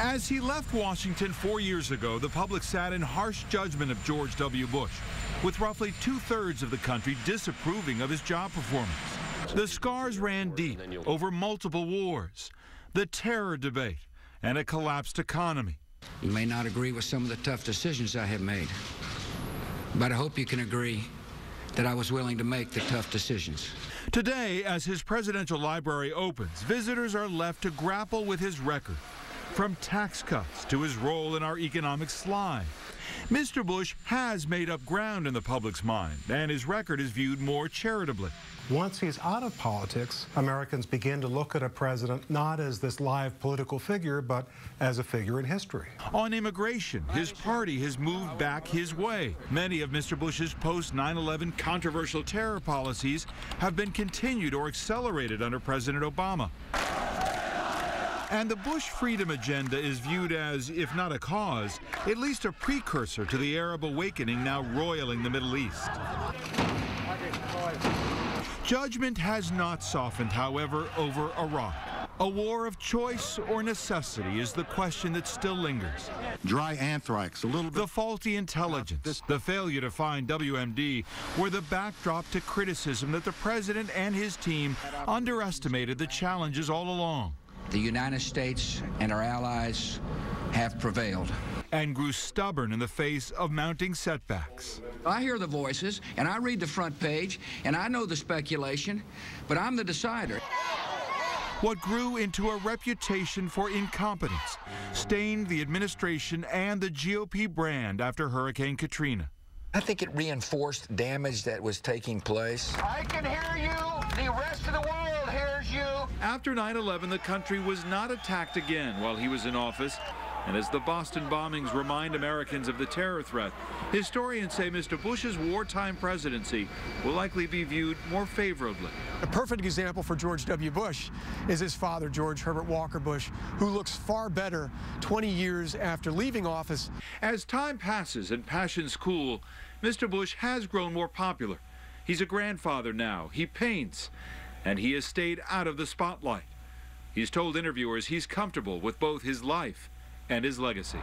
As he left Washington 4 years ago, the public sat in harsh judgment of George W. Bush, with roughly 2/3 of the country disapproving of his job performance. The scars ran deep over multiple wars, the terror debate, and a collapsed economy. You may not agree with some of the tough decisions I have made, but I hope you can agree that I was willing to make the tough decisions. Today, as his presidential library opens, visitors are left to grapple with his record, from tax cuts to his role in our economic slide. Mr. Bush has made up ground in the public's mind, and his record is viewed more charitably. Once he's out of politics, Americans begin to look at a president not as this live political figure, but as a figure in history. On immigration, his party has moved back his way. Many of Mr. Bush's post-9/11 controversial terror policies have been continued or accelerated under President Obama. And the Bush freedom agenda is viewed as, if not a cause, at least a precursor to the Arab awakening now roiling the Middle East. Judgment has not softened, however, over Iraq. A war of choice or necessity is the question that still lingers. Dry anthrax, a little bit. The faulty intelligence, the failure to find WMD were the backdrop to criticism that the president and his team underestimated the challenges all along. The United States and our allies have prevailed. And grew stubborn in the face of mounting setbacks. I hear the voices, and I read the front page, and I know the speculation, but I'm the decider. What grew into a reputation for incompetence stained the administration and the GOP brand after Hurricane Katrina. I think it reinforced damage that was taking place. I can hear you. The rest of the world hears you. After 9/11, the country was not attacked again while he was in office. And as the Boston bombings remind Americans of the terror threat, historians say Mr. Bush's wartime presidency will likely be viewed more favorably. A perfect example for George W. Bush is his father, George Herbert Walker Bush, who looks far better 20 years after leaving office. As time passes and passions cool, Mr. Bush has grown more popular. He's a grandfather now. He paints, and he has stayed out of the spotlight. He's told interviewers he's comfortable with both his life and his legacy.